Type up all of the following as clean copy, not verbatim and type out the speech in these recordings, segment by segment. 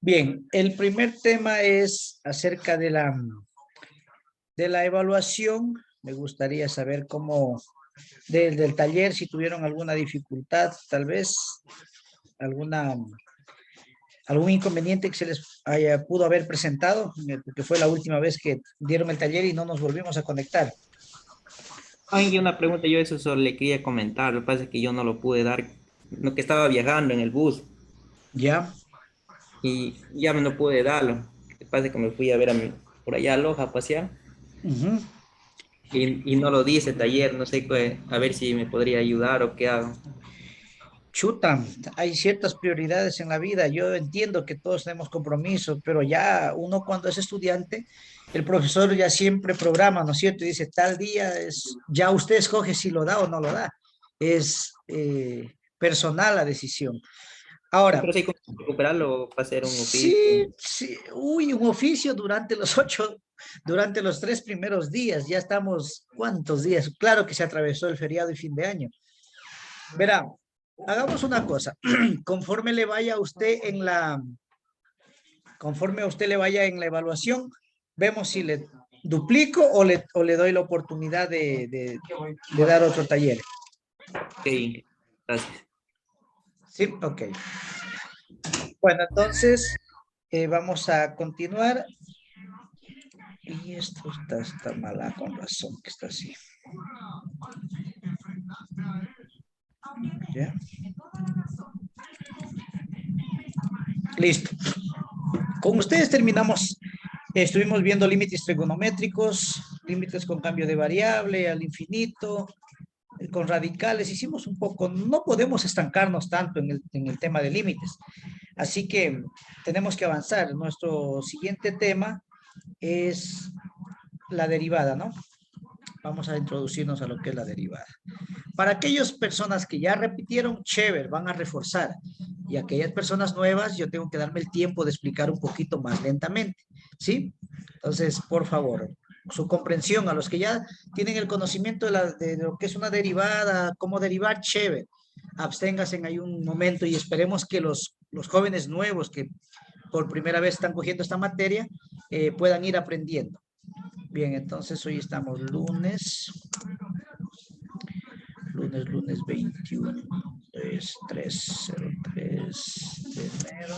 Bien, el primer tema es acerca de la evaluación. Me gustaría saber cómo, del taller, si tuvieron alguna dificultad, tal vez, alguna, algún inconveniente que se les pudo haber presentado, porque fue la última vez que dieron el taller y no nos volvimos a conectar. Ay, una pregunta, yo eso solo le quería comentar, lo que pasa es que yo no lo pude dar, lo que estaba viajando en el bus ¿Ya? y ya no pude darlo. Lo que pasa es que me fui a ver por allá a Loja a pasear Ujú. y no lo di ese taller, no sé, a ver si me podría ayudar o qué hago. Chuta, hay ciertas prioridades en la vida. Yo entiendo que todos tenemos compromisos, pero ya uno cuando es estudiante, el profesor ya siempre programa, ¿no es cierto? Y dice, tal día es, ya usted escoge si lo da o no lo da. Es personal la decisión. Sí, Ahora, pero sí, como recuperarlo para hacer un oficio. sí, sí, uy, un oficio durante los durante los 3 primeros días, ya estamos, ¿cuántos días? Claro que se atravesó el feriado y fin de año. Verá, hagamos una cosa. Conforme le vaya a usted en conforme a usted le vaya en la evaluación, vemos si le duplico o le doy la oportunidad de dar otro taller. Ok, gracias. Sí, ok. Bueno, entonces vamos a continuar. Y esto está mala con razón que está así. ¿Ya? Listo. Con ustedes terminamos. Estuvimos viendo límites trigonométricos, límites con cambio de variable al infinito, con radicales. Hicimos un poco, no podemos estancarnos tanto en el tema de límites. Así que tenemos que avanzar. Nuestro siguiente tema es la derivada, ¿no? Vamos a introducirnos a lo que es la derivada. Para aquellas personas que ya repitieron, chévere, van a reforzar. Y aquellas personas nuevas, yo tengo que darme el tiempo de explicar un poquito más lentamente, ¿sí? Entonces, por favor, su comprensión a los que ya tienen el conocimiento de lo que es una derivada, cómo derivar, chévere. Absténganse ahí un momento y esperemos que los jóvenes nuevos que por primera vez están cogiendo esta materia puedan ir aprendiendo. Bien, entonces hoy estamos lunes 21, es 303 de enero.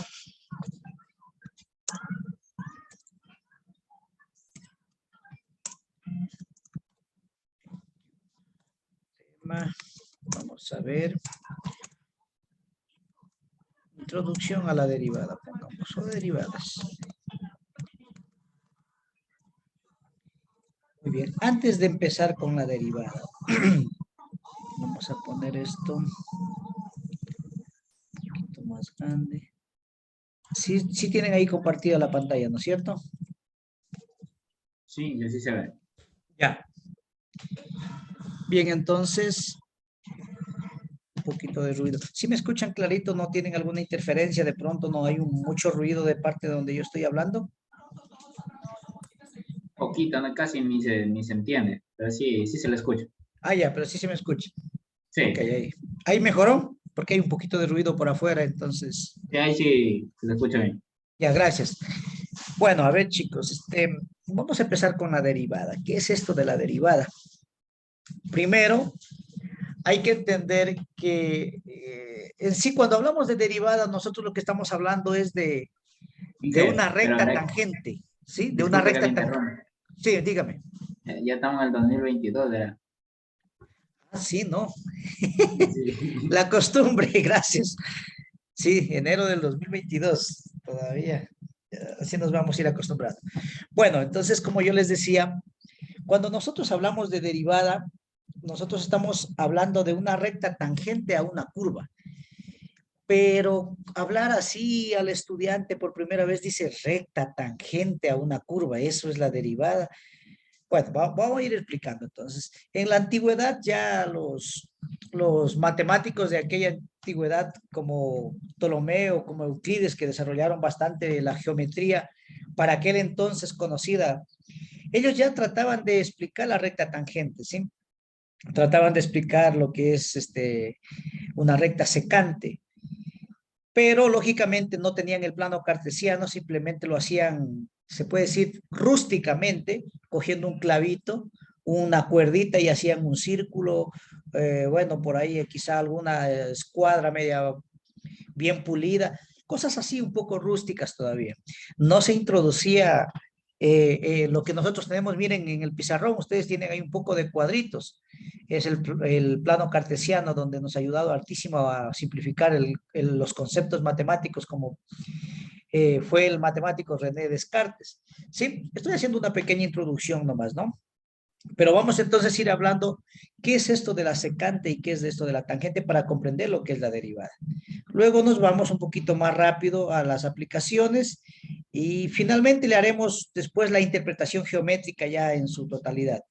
Vamos a ver. Introducción a la derivada, pongamos, o derivadas. Muy bien, antes de empezar con la derivada, vamos a poner esto un poquito más grande. Sí, sí tienen ahí compartida la pantalla, ¿no es cierto? Sí, así se ve. Ya. Bien, entonces, un poquito de ruido. Si me escuchan clarito, no tienen alguna interferencia, de pronto no hay mucho ruido de parte de donde yo estoy hablando. Poquito, no, casi ni se entiende, pero sí, sí se le escucha. Ah, ya, pero sí se me escucha. Ok, Sí, ahí mejoró, porque hay un poquito de ruido por afuera, entonces, sí, ahí sí se le escucha bien. ya, gracias. Bueno, a ver, chicos, vamos a empezar con la derivada. ¿Qué es esto de la derivada? Primero, hay que entender que en sí, cuando hablamos de derivada, nosotros lo que estamos hablando es de una Mijer, pero recta tangente, ¿sí? De una disculpe que le recta tangente. interrumpa. Sí, dígame. Ya estamos en el 2022, ¿verdad? Ah, sí, no. Sí. La costumbre, gracias. Sí, enero del 2022, todavía. Así nos vamos a ir acostumbrando. Bueno, entonces, como yo les decía, cuando nosotros hablamos de derivada, nosotros estamos hablando de una recta tangente a una curva. Pero hablar así al estudiante por primera vez dice recta tangente a una curva, eso es la derivada. Bueno, vamos a ir explicando entonces. En la antigüedad ya los matemáticos de aquella antigüedad como Ptolomeo, como Euclides, que desarrollaron bastante la geometría para aquel entonces conocida, ellos ya trataban de explicar la recta tangente, ¿sí? Trataban de explicar lo que es una recta secante. pero lógicamente no tenían el plano cartesiano, simplemente lo hacían, se puede decir, rústicamente, cogiendo un clavito, una cuerdita y hacían un círculo, bueno, por ahí quizá alguna escuadra media bien pulida, cosas así un poco rústicas todavía. No se introducía lo que nosotros tenemos, miren, en el pizarrón, ustedes tienen ahí un poco de cuadritos, es el plano cartesiano donde nos ha ayudado hartísimo a simplificar los conceptos matemáticos como fue el matemático René Descartes. Sí, estoy haciendo una pequeña introducción nomás, ¿no? Pero vamos entonces a ir hablando qué es esto de la secante y qué es esto de la tangente para comprender lo que es la derivada. Luego nos vamos un poquito más rápido a las aplicaciones y finalmente le haremos después la interpretación geométrica ya en su totalidad.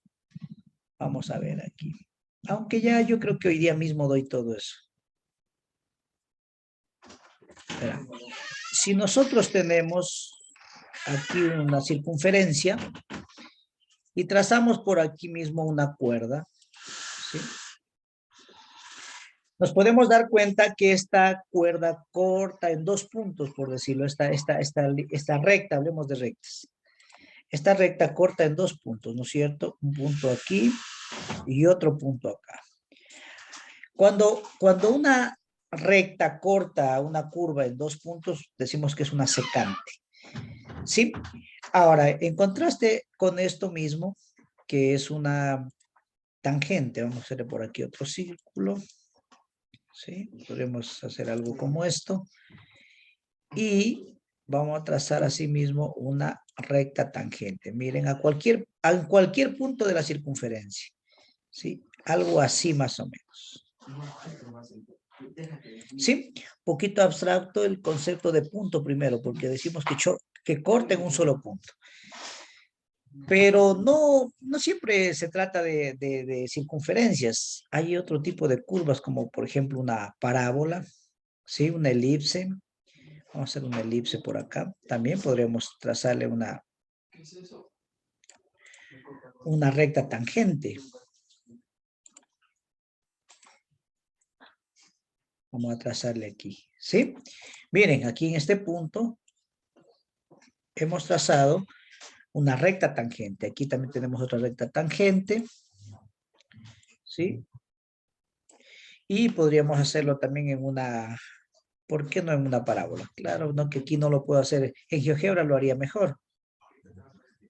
Vamos a ver aquí. Aunque ya yo creo que hoy día mismo doy todo eso. Espera. Si nosotros tenemos aquí una circunferencia y trazamos por aquí mismo una cuerda, ¿sí? Nos podemos dar cuenta que esta cuerda corta en dos puntos, por decirlo, esta recta, hablemos de rectas. Esta recta corta en dos puntos, ¿no es cierto? Un punto aquí y otro punto acá. Cuando una recta corta una curva en dos puntos, decimos que es una secante. ¿Sí? Ahora, en contraste con esto mismo, que es una tangente, vamos a hacerle por aquí otro círculo. ¿Sí? Podemos hacer algo como esto. Y vamos a trazar así mismo una recta tangente. Miren, a cualquier punto de la circunferencia. ¿Sí? Algo así más o menos. ¿Sí? Un poquito abstracto el concepto de punto primero, porque decimos que corta en un solo punto. Pero no siempre se trata de circunferencias. Hay otro tipo de curvas, como por ejemplo una parábola, ¿sí? Una elipse. Vamos a hacer una elipse por acá. También podríamos trazarle una recta tangente. Vamos a trazarle aquí, ¿sí? Miren, aquí en este punto hemos trazado una recta tangente. Aquí también tenemos otra recta tangente, ¿sí? Y podríamos hacerlo también en una, ¿por qué no en una parábola? Claro, no, que aquí no lo puedo hacer. En GeoGebra lo haría mejor.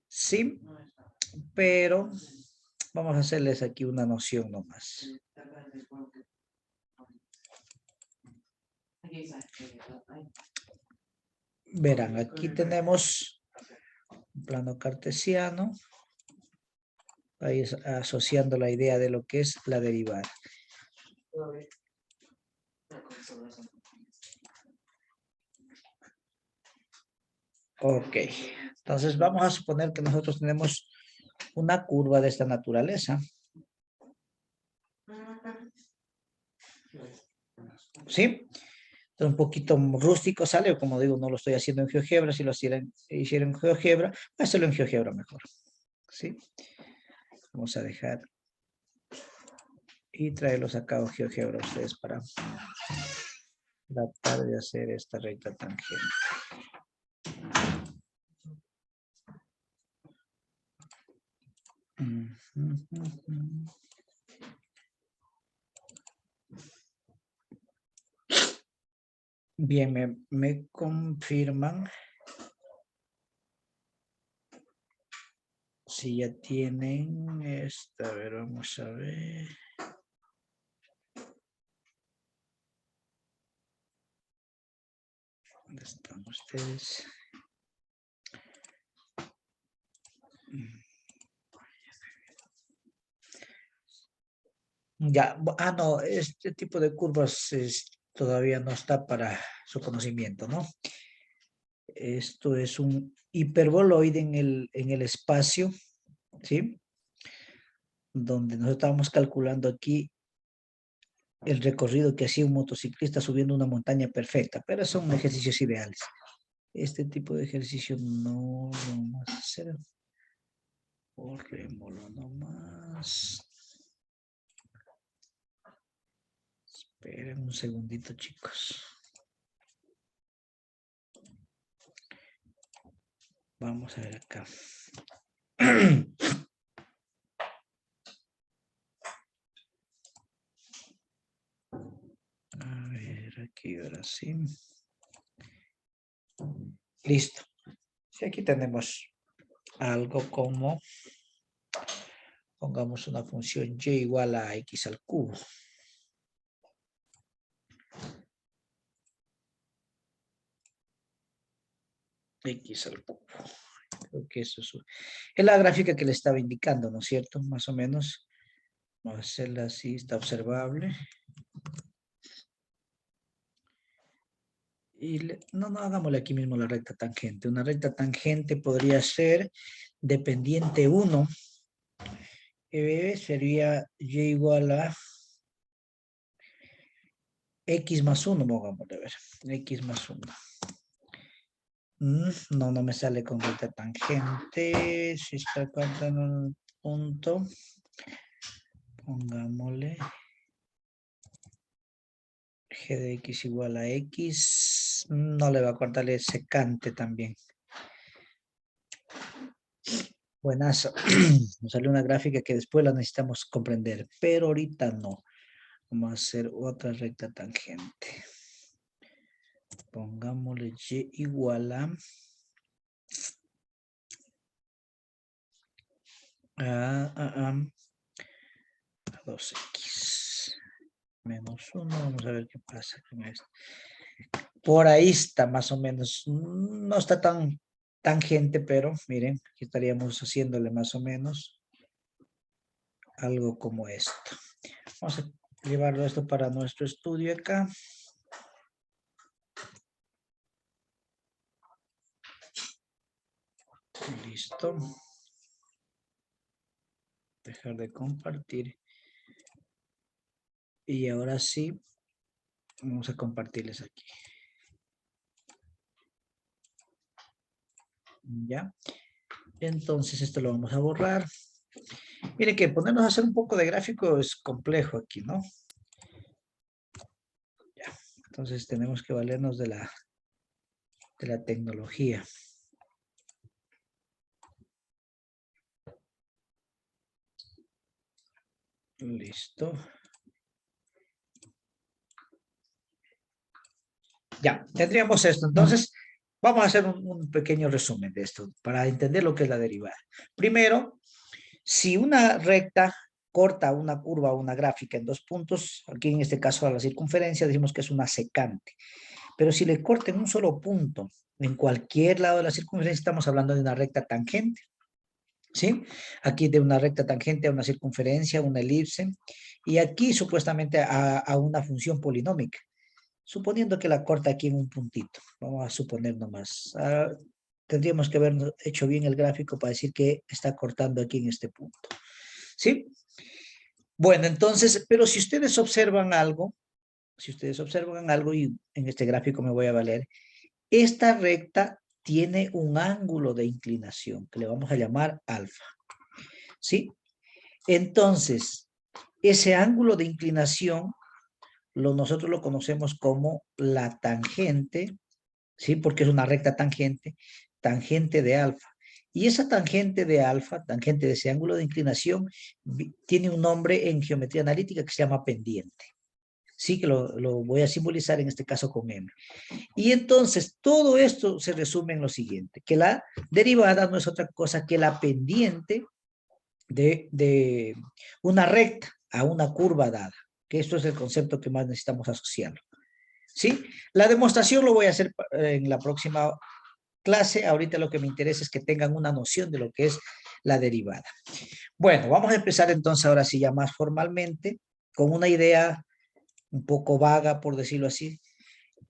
Sí, pero vamos a hacerles aquí una noción nomás. Verán, aquí tenemos un plano cartesiano. Ahí asociando la idea de lo que es la derivada. Ok, entonces vamos a suponer que nosotros tenemos una curva de esta naturaleza. ¿Sí? Entonces un poquito rústico sale, como digo, no lo estoy haciendo en GeoGebra, si lo hiciera en GeoGebra, voy a hacerlo en GeoGebra mejor. ¿Sí? Vamos a dejar y traerlos acá a GeoGebra ustedes para tratar de hacer esta recta tangente. Bien, me confirman si ya tienen esta. A ver, vamos a ver. ¿Dónde están ustedes? Ya, no, este tipo de curvas todavía no está para su conocimiento, ¿no? Esto es un hiperboloide en el espacio, ¿sí? Donde nosotros estábamos calculando aquí el recorrido que hacía un motociclista subiendo una montaña perfecta, pero son ejercicios ideales. Este tipo de ejercicio no lo vamos a hacer. Borrémoslo nomás. Esperen un segundito, chicos. Vamos a ver acá. A ver, aquí ahora sí. Listo. Sí, aquí tenemos algo como, pongamos una función y igual a x al cubo. X al cubo. Creo que eso es la gráfica que le estaba indicando, ¿no es cierto? Más o menos. Vamos a hacerla así, está observable. Y no, hagámosle aquí mismo la recta tangente. Una recta tangente podría ser dependiente 1. Sería y igual a x más 1, vamos a ver. X más 1. No me sale con recta tangente. Si está contando un punto, pongámosle g de x igual a x. No le va a cortarle secante también. Buenazo. Nos sale una gráfica que después la necesitamos comprender, pero ahorita no. Vamos a hacer otra recta tangente. Pongámosle y igual a 2x menos 1. Vamos a ver qué pasa con esto. Por ahí está más o menos. No está tan tangente, pero miren, aquí estaríamos haciéndole más o menos algo como esto. Vamos a llevarlo esto para nuestro estudio acá. Listo. Dejar de compartir. Y ahora sí, vamos a compartirles aquí. ¿Ya? Entonces esto lo vamos a borrar. Mire que ponernos a hacer un poco de gráfico es complejo aquí, ¿no? Ya. Entonces tenemos que valernos de la tecnología. Listo. Ya, tendríamos esto. Entonces, vamos a hacer un pequeño resumen de esto para entender lo que es la derivada. Primero, si una recta corta una curva o una gráfica en 2 puntos, aquí en este caso a la circunferencia, decimos que es una secante. Pero si le corta en un solo punto, en cualquier lado de la circunferencia, estamos hablando de una recta tangente. ¿Sí? Aquí de una recta tangente a una circunferencia, una elipse, y aquí supuestamente a una función polinómica, suponiendo que la corta aquí en un puntito. Vamos a suponer nomás. Tendríamos que haber hecho bien el gráfico para decir que está cortando aquí en este punto. ¿Sí? Bueno, entonces, pero si ustedes observan algo, y en este gráfico me voy a valer, esta recta tiene un ángulo de inclinación que le vamos a llamar alfa. ¿Sí? Entonces, ese ángulo de inclinación nosotros lo conocemos como la tangente, ¿sí? Porque es una recta tangente, tangente de alfa. Y esa tangente de alfa, tangente de ese ángulo de inclinación, tiene un nombre en geometría analítica que se llama pendiente. Sí, que lo voy a simbolizar en este caso con M. Y entonces todo esto se resume en lo siguiente, que la derivada no es otra cosa que la pendiente de una recta a una curva dada, que esto es el concepto que más necesitamos asociarlo. ¿Sí? La demostración lo voy a hacer en la próxima clase. Ahorita lo que me interesa es que tengan una noción de lo que es la derivada. Bueno, vamos a empezar entonces ahora sí ya más formalmente, con una idea un poco vaga, por decirlo así.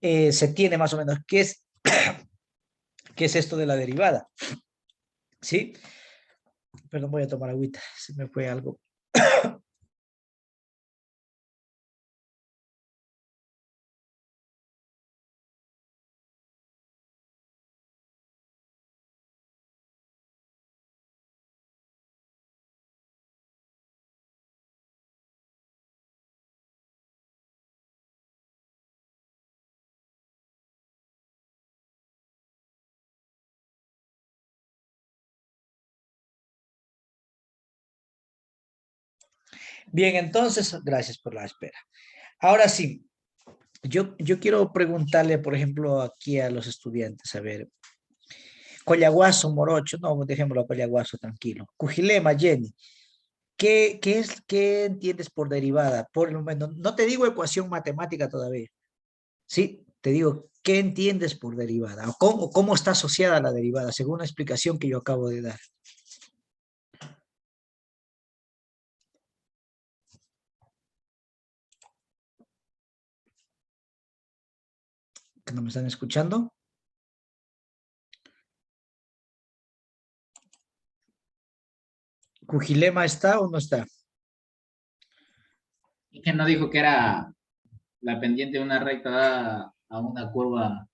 Se tiene más o menos qué es esto de la derivada. ¿Sí? Perdón, voy a tomar agüita, se me fue algo. Bien, entonces, gracias por la espera. Ahora sí, yo quiero preguntarle, por ejemplo, aquí a los estudiantes, a ver, Collaguazo, Morocho, no, dejémoslo a Collaguazo, tranquilo. Cujilema, Jenny, ¿qué entiendes por derivada? Por el momento, no te digo ecuación matemática todavía, sí, te digo, ¿qué entiendes por derivada? O cómo está asociada la derivada, según la explicación que yo acabo de dar. ¿Que no me están escuchando? ¿Cujilema está o no está? Y que no dijo que era la pendiente de una recta dada a una curva.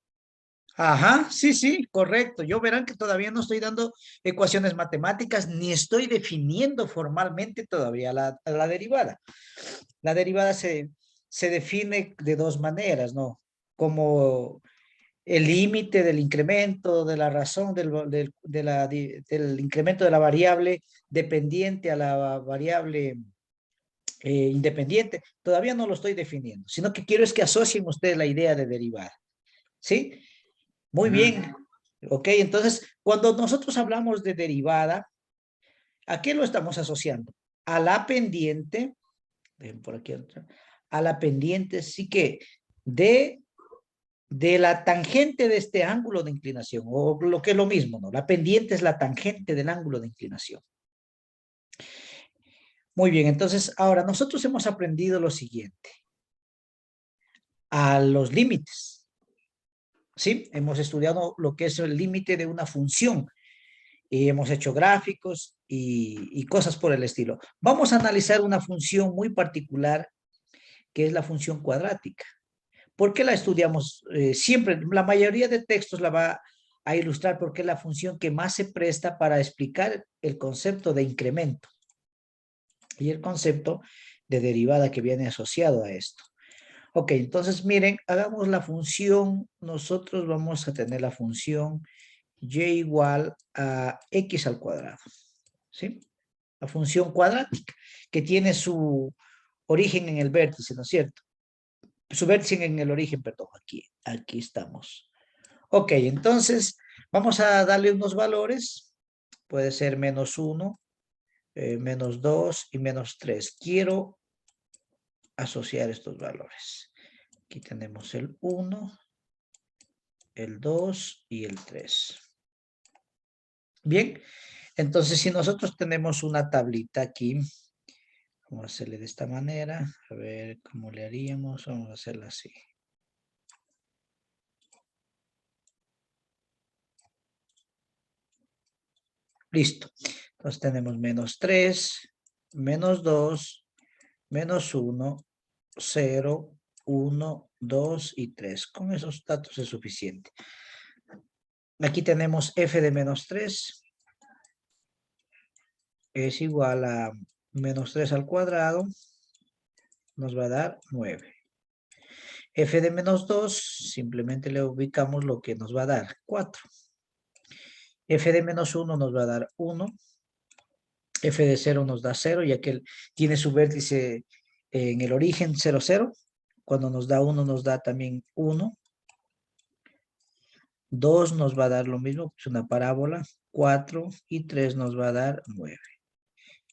Ajá, sí, sí, correcto. Yo verán que todavía no estoy dando ecuaciones matemáticas ni estoy definiendo formalmente todavía la derivada. La derivada se define de dos maneras, ¿no? Como el límite del incremento de la razón del incremento de la variable dependiente a la variable independiente. Todavía no lo estoy definiendo, sino que quiero es que asocien ustedes la idea de derivada, ¿sí? Muy Ujú. bien. Ok, entonces, cuando nosotros hablamos de derivada, ¿a qué lo estamos asociando? A la pendiente, ven por aquí otra, a la pendiente, sí que de, de la tangente de este ángulo de inclinación, o lo que es lo mismo, ¿no? La pendiente es la tangente del ángulo de inclinación. Muy bien, entonces, ahora nosotros hemos aprendido lo siguiente, a los límites, ¿sí? Hemos estudiado lo que es el límite de una función y hemos hecho gráficos y cosas por el estilo. Vamos a analizar una función muy particular que es la función cuadrática. ¿Por qué la estudiamos? Siempre, la mayoría de textos la va a ilustrar porque es la función que más se presta para explicar el concepto de incremento y el concepto de derivada que viene asociado a esto. Ok, entonces miren, hagamos la función, nosotros vamos a tener la función y igual a x al cuadrado, ¿sí? La función cuadrática, que tiene su origen en el vértice, ¿no es cierto? Su vértice en el origen, perdón, aquí estamos. Ok, entonces vamos a darle unos valores, puede ser -1, -2 y -3. Quiero asociar estos valores. Aquí tenemos el 1, el 2 y el 3. Bien, entonces si nosotros tenemos una tablita aquí, vamos a hacerle de esta manera, a ver cómo le haríamos, vamos a hacerla así. Listo, entonces tenemos -3, -2, -1, 0, 1, 2 y 3. Con esos datos es suficiente. Aquí tenemos f de -3 es igual a -3 al cuadrado, nos va a dar 9. F de -2, simplemente le ubicamos lo que nos va a dar, 4. F de -1 nos va a dar 1. F de 0 nos da 0, ya que él tiene su vértice en el origen 0, 0. Cuando nos da 1, nos da también 1. 2 nos va a dar lo mismo, es una parábola. 4 y 3 nos va a dar 9.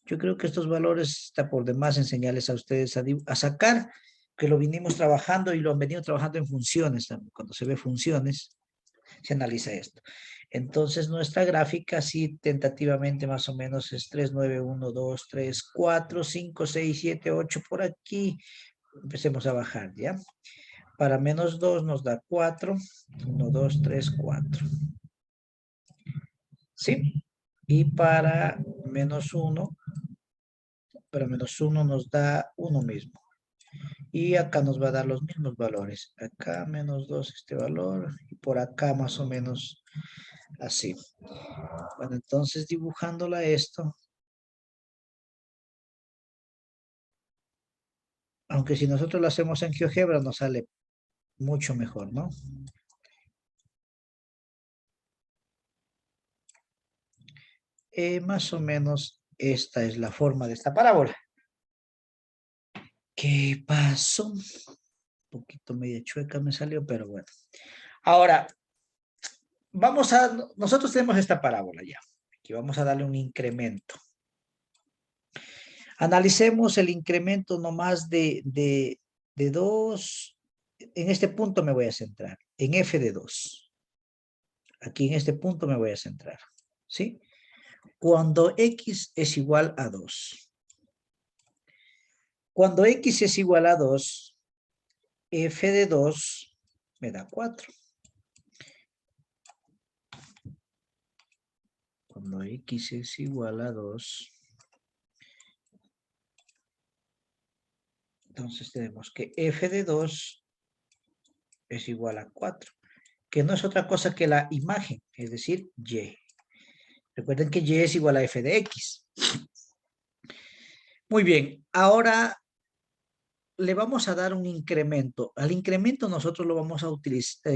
Yo creo que estos valores está por demás enseñarles a ustedes a sacar, que lo vinimos trabajando y lo han venido trabajando en funciones también. Cuando se ve funciones, se analiza esto. Entonces, nuestra gráfica, sí, tentativamente más o menos es 3, 9, 1, 2, 3, 4, 5, 6, 7, 8, por aquí. Empecemos a bajar, ¿ya? Para -2 nos da 4, 1, 2, 3, 4. ¿Sí? Y para -1, nos da 1 mismo. Y acá nos va a dar los mismos valores. Acá -2 este valor y por acá más o menos así. Bueno, entonces dibujándola esto, aunque si nosotros lo hacemos en GeoGebra nos sale mucho mejor, ¿no? Más o menos esta es la forma de esta parábola. ¿Qué pasó? Un poquito media chueca me salió, pero bueno. Ahora, nosotros tenemos esta parábola ya. Aquí vamos a darle un incremento. Analicemos el incremento nomás de 2. En este punto me voy a centrar. En f de 2. Aquí en este punto me voy a centrar. ¿Sí? Cuando x es igual a 2. Cuando x es igual a 2, f de 2 me da 4. Cuando x es igual a 2, entonces tenemos que f de 2 es igual a 4, que no es otra cosa que la imagen, es decir, y. Recuerden que y es igual a f de x. Muy bien, ahora le vamos a dar un incremento. Al incremento nosotros lo vamos a utilizar,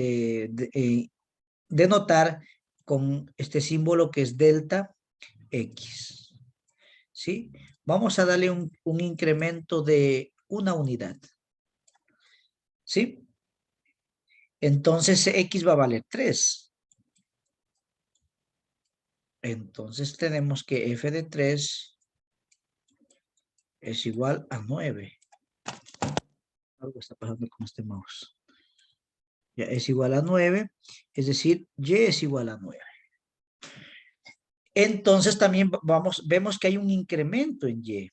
denotar con este símbolo que es delta x. ¿Sí? Vamos a darle un incremento de 1 unidad. ¿Sí? Entonces x va a valer 3. Entonces tenemos que f de 3 es igual a 9. Algo está pasando con este mouse. Ya es igual a 9, es decir, y es igual a 9. Entonces también vemos que hay un incremento en y.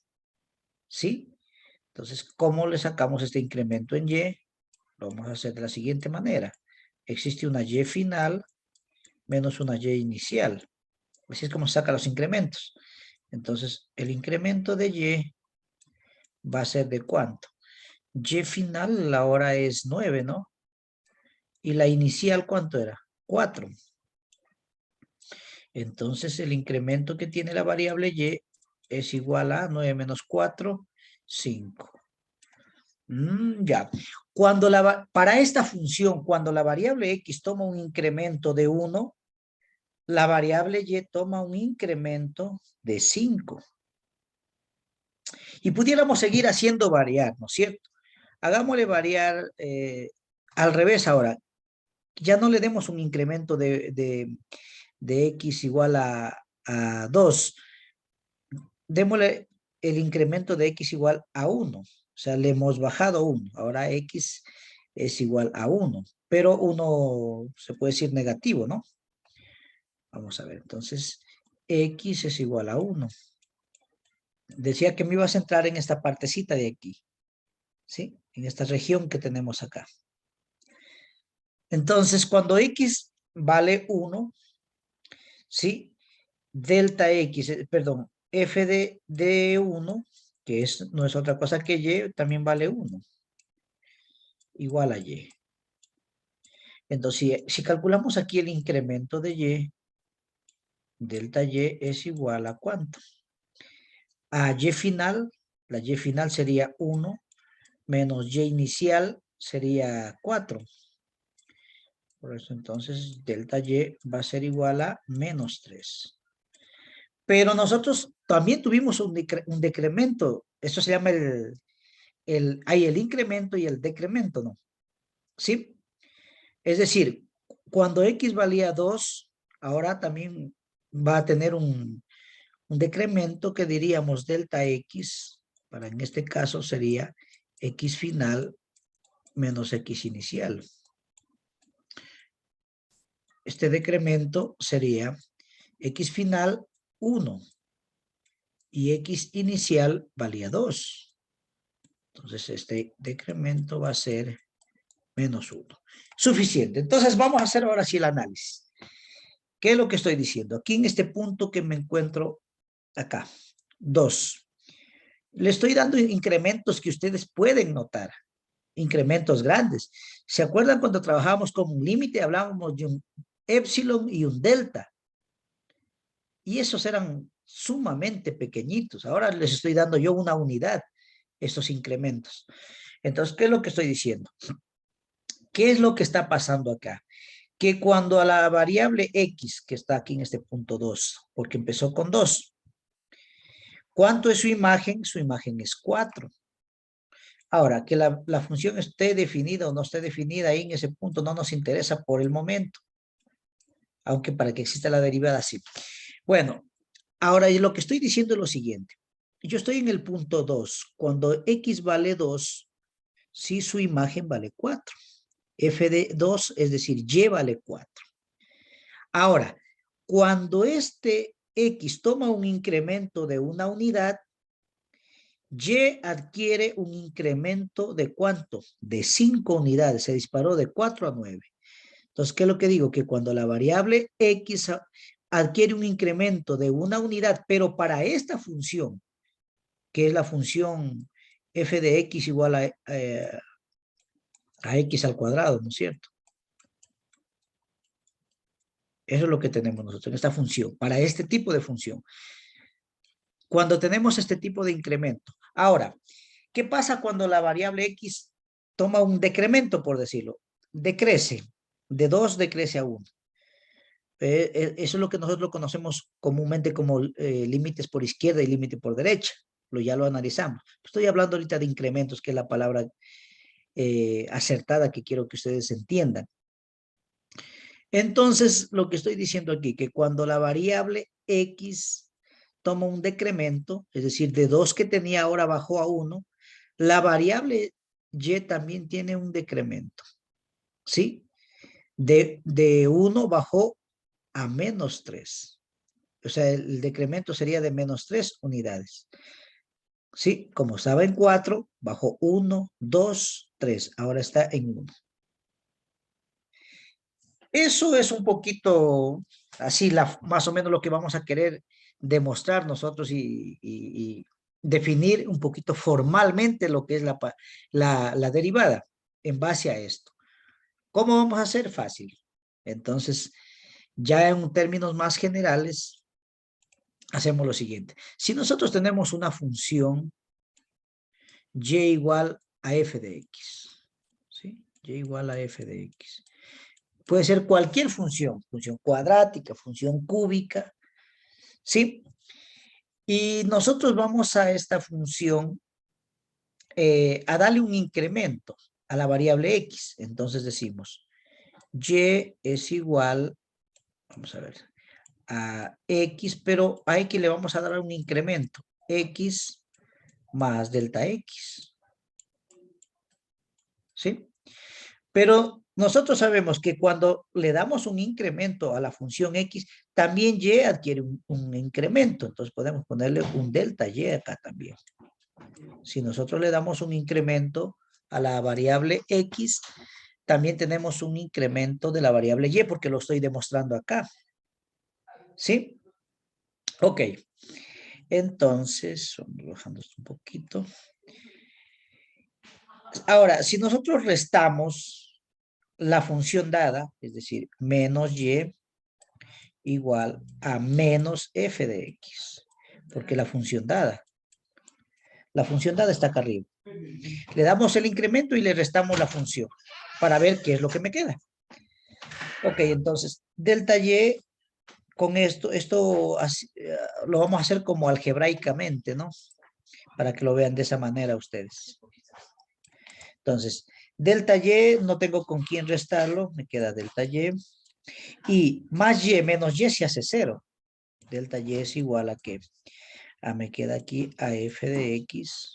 ¿Sí? Entonces, ¿cómo le sacamos este incremento en y? Lo vamos a hacer de la siguiente manera. Existe una y final menos una y inicial. Así es como se saca los incrementos. Entonces, el incremento de y va a ser ¿de cuánto? Y final, la hora es 9, ¿no? Y la inicial, ¿cuánto era? 4. Entonces, el incremento que tiene la variable y es igual a 9 menos 4, 5. Ya. Para esta función, cuando la variable x toma un incremento de 1, la variable y toma un incremento de 5. Y pudiéramos seguir haciendo variar, ¿no es cierto? Hagámosle variar al revés ahora. Ya no le demos un incremento de x igual a 2. Démosle el incremento de x igual a 1. O sea, le hemos bajado 1. Ahora x es igual a 1. Pero 1 se puede decir negativo, ¿no? Vamos a ver. Entonces, x es igual a 1. Decía que me iba a centrar en esta partecita de aquí. ¿Sí? En esta región que tenemos acá. Entonces, cuando x vale 1, ¿sí? Delta x, perdón, f de 1, que no es otra cosa que y, también vale 1. Igual a y. Entonces, si calculamos aquí el incremento de y, delta y es igual a ¿cuánto? A y final, la y final sería 1, menos y inicial sería 4. Por eso entonces delta y va a ser igual a menos 3. Pero nosotros también tuvimos un decremento. Eso se llama hay el incremento y el decremento, ¿no? ¿Sí? Es decir, cuando x valía 2, ahora también va a tener un decremento que diríamos delta x, para en este caso sería x final menos x inicial. Este decremento sería x final 1 y x inicial valía 2. Entonces este decremento va a ser menos 1. Suficiente. Entonces vamos a hacer ahora sí el análisis. ¿Qué es lo que estoy diciendo? Aquí en este punto que me encuentro acá. 2. Le estoy dando incrementos que ustedes pueden notar. Incrementos grandes. ¿Se acuerdan cuando trabajábamos con un límite? Hablábamos de un épsilon y un delta. Y esos eran sumamente pequeñitos. Ahora les estoy dando yo una unidad, estos incrementos. Entonces, ¿qué es lo que estoy diciendo? ¿Qué es lo que está pasando acá? Que cuando a la variable x, que está aquí en este punto 2, porque empezó con 2, ¿cuánto es su imagen? Su imagen es 4. Ahora, que la función esté definida o no esté definida ahí en ese punto no nos interesa por el momento. Aunque para que exista la derivada sí. Bueno, ahora lo que estoy diciendo es lo siguiente. Yo estoy en el punto 2. Cuando X vale 2, sí su imagen vale 4. F de 2, es decir, Y vale 4. Ahora, cuando este X toma un incremento de una unidad, Y adquiere un incremento de ¿cuánto? De 5 unidades. Se disparó de 4 a 9. Entonces, ¿qué es lo que digo? Que cuando la variable X adquiere un incremento de una unidad, pero para esta función, que es la función f de X igual a X al cuadrado, ¿no es cierto? Eso es lo que tenemos nosotros en esta función, para este tipo de función. Cuando tenemos este tipo de incremento. Ahora, ¿qué pasa cuando la variable X toma un decremento, por decirlo? Decrece, de 2 decrece a 1. Eso es lo que nosotros conocemos comúnmente como límites por izquierda y límite por derecha. Ya lo analizamos. Estoy hablando ahorita de incrementos, que es la palabra acertada que quiero que ustedes entiendan. Entonces, lo que estoy diciendo aquí, que cuando la variable X toma un decremento, es decir, de 2 que tenía ahora bajó a 1, la variable Y también tiene un decremento, ¿sí? De 1 bajó a menos 3. O sea, el decremento sería de menos 3 unidades. Sí, como estaba en 4, bajó 1, 2, 3. Ahora está en 1. Eso es un poquito así, más o menos lo que vamos a querer demostrar nosotros y definir un poquito formalmente lo que es la derivada en base a esto. ¿Cómo vamos a hacer? Fácil. Entonces, ya en términos más generales, hacemos lo siguiente. Si nosotros tenemos una función y igual a f de x, ¿sí? Y igual a f de x. Puede ser cualquier función cuadrática, función cúbica, ¿sí? Y nosotros vamos a esta función a darle un incremento a la variable x. Entonces decimos, y es igual, vamos a ver, a x, pero a x le vamos a dar un incremento, x más delta x, ¿sí? Pero nosotros sabemos que cuando le damos un incremento a la función x, también y adquiere un incremento. Entonces podemos ponerle un delta y acá también. Si nosotros le damos un incremento a la variable x, también tenemos un incremento de la variable y porque lo estoy demostrando acá. ¿Sí? Ok. Entonces, bajando esto un poquito. Ahora, si nosotros restamos la función dada, es decir, menos y igual a menos f de x, porque la función dada está acá arriba. Le damos el incremento y le restamos la función para ver qué es lo que me queda. Ok, entonces, delta y, con esto lo vamos a hacer como algebraicamente, ¿no? Para que lo vean de esa manera ustedes. Entonces, delta y, no tengo con quién restarlo, me queda delta y. Y más y menos y se hace 0. Delta y es igual a ¿qué? Me queda aquí a f de x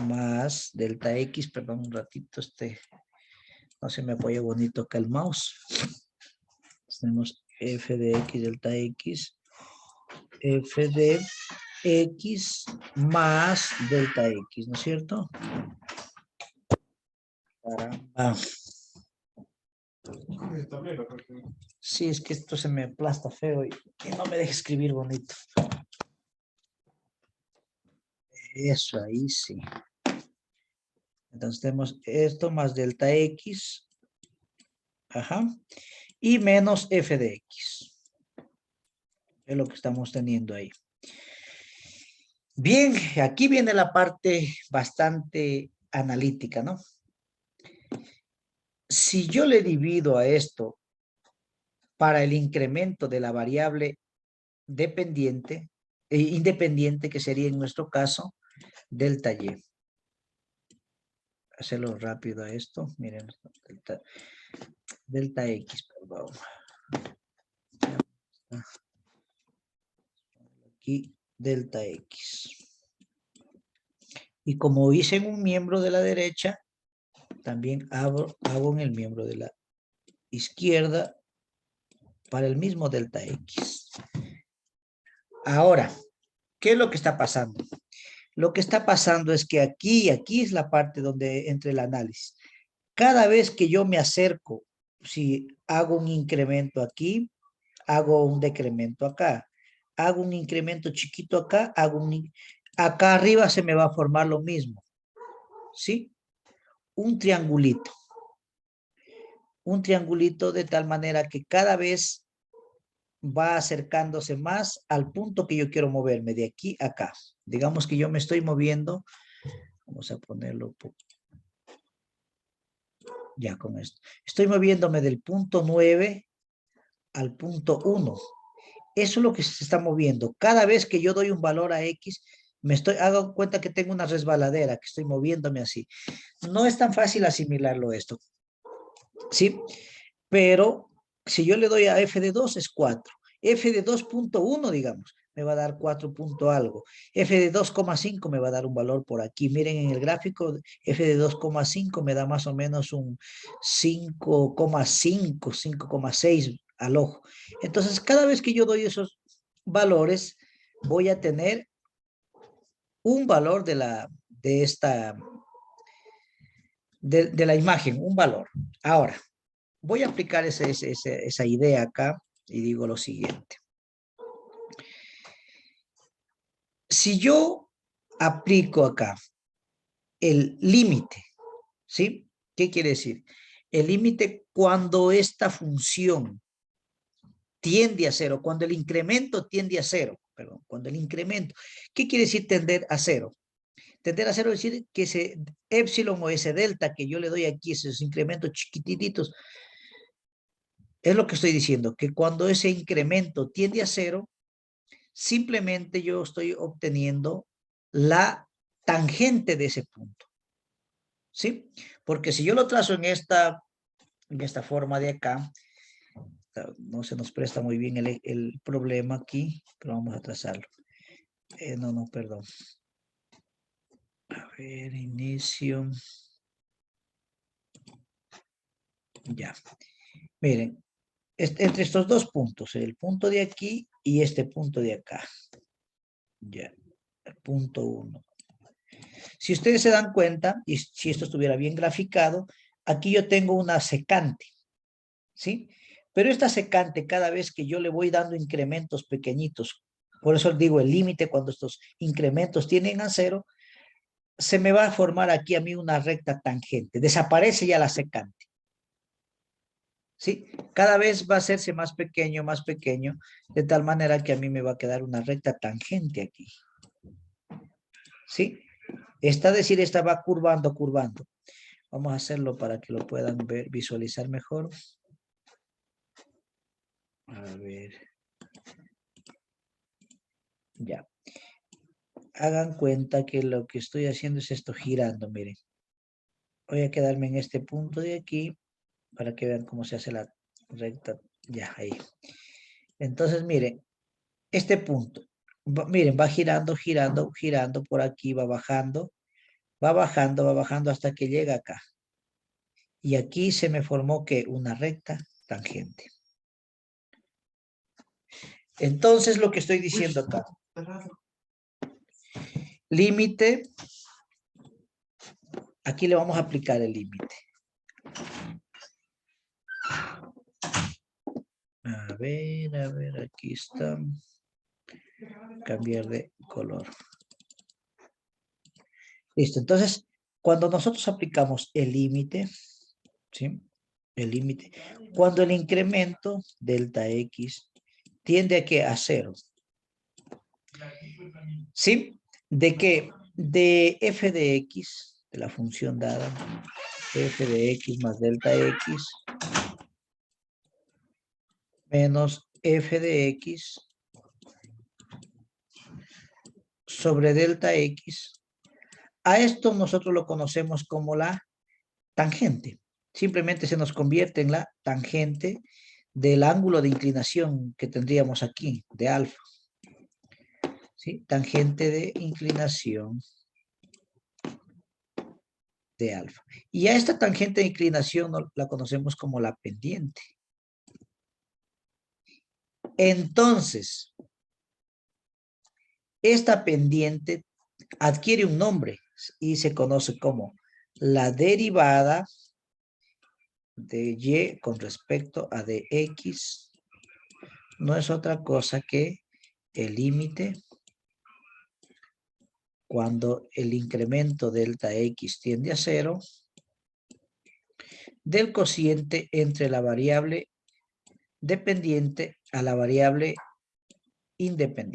más delta x, perdón un ratito, no se me apoya bonito acá el mouse. Tenemos f de x delta x, f de x más delta x, ¿no es cierto? Caramba. Sí, es que esto se me aplasta feo y no me deja escribir bonito. Eso ahí sí. Entonces tenemos esto más delta x, ajá, y menos f de x. Es lo que estamos teniendo ahí. Bien, aquí viene la parte bastante analítica, ¿no? Si yo le divido a esto para el incremento de la variable dependiente, independiente, que sería en nuestro caso, delta y. hacerlo rápido a esto. Miren, delta X, perdón. Aquí, delta X. Y como hice en un miembro de la derecha, también hago en el miembro de la izquierda para el mismo delta X. Ahora, ¿qué es lo que está pasando? Lo que está pasando es que aquí es la parte donde entra el análisis. Cada vez que yo me acerco, si hago un incremento aquí, hago un decremento acá. Hago un incremento chiquito acá, acá arriba se me va a formar lo mismo. ¿Sí? Un triangulito. Un triangulito de tal manera que cada vez va acercándose más al punto que yo quiero moverme, de aquí a acá. Digamos que yo me estoy moviendo, vamos a ponerlo ya con esto. Estoy moviéndome del punto 9 al punto 1. Eso es lo que se está moviendo. Cada vez que yo doy un valor a X, hago cuenta que tengo una resbaladera, que estoy moviéndome así. No es tan fácil asimilarlo esto, ¿sí? Pero si yo le doy a f de 2 es 4. F de 2.1, digamos, me va a dar 4 punto algo. F de 2,5 me va a dar un valor por aquí. Miren en el gráfico, F de 2,5 me da más o menos un 5,5, 5,6 al ojo. Entonces, cada vez que yo doy esos valores, voy a tener un valor de la imagen, un valor. Ahora, voy a aplicar esa idea acá y digo lo siguiente. Si yo aplico acá el límite, ¿sí? ¿Qué quiere decir? El límite cuando esta función tiende a cero, cuando el incremento tiende a cero, perdón, cuando el incremento, ¿qué quiere decir tender a cero? Tender a cero es decir que ese épsilon o ese delta que yo le doy aquí, esos incrementos chiquititos, es lo que estoy diciendo, que cuando ese incremento tiende a cero, simplemente yo estoy obteniendo la tangente de ese punto. ¿Sí? Porque si yo lo trazo en esta forma de acá, no se nos presta muy bien el problema aquí, pero vamos a trazarlo. No, perdón. A ver, inicio. Ya. Miren, entre estos dos puntos, el punto de aquí y este punto de acá. Ya, el punto 1. Si ustedes se dan cuenta, y si esto estuviera bien graficado, aquí yo tengo una secante, ¿sí? Pero esta secante, cada vez que yo le voy dando incrementos pequeñitos, por eso digo el límite, cuando estos incrementos tienden a cero, se me va a formar aquí a mí una recta tangente. Desaparece ya la secante. ¿Sí? Cada vez va a hacerse más pequeño, de tal manera que a mí me va a quedar una recta tangente aquí. ¿Sí? Esta va curvando. Vamos a hacerlo para que lo puedan ver, visualizar mejor. A ver. Ya. Hagan cuenta que lo que estoy haciendo es esto girando, miren. Voy a quedarme en este punto de aquí para que vean cómo se hace la recta. Ya, ahí. Entonces, miren, este punto. Miren, va girando por aquí, va bajando hasta que llega acá. Y aquí se me formó que una recta tangente. Entonces, lo que estoy diciendo acá. Límite. Aquí le vamos a aplicar el límite. A ver, aquí está. Cambiar de color. Listo, entonces, cuando nosotros aplicamos el límite, ¿sí? El límite, cuando el incremento, delta X, tiende a que a cero. ¿Sí? ¿De qué? De f de x, de la función dada, f de x más delta x, menos f de x sobre delta x. A esto nosotros lo conocemos como la tangente. Simplemente se nos convierte en la tangente del ángulo de inclinación que tendríamos aquí, de alfa. ¿Sí? Tangente de inclinación de alfa. Y a esta tangente de inclinación la conocemos como la pendiente. Entonces, esta pendiente adquiere un nombre y se conoce como la derivada de y con respecto a dx. No es otra cosa que el límite cuando el incremento delta x tiende a 0 del cociente entre la variable dependiente a la variable independiente.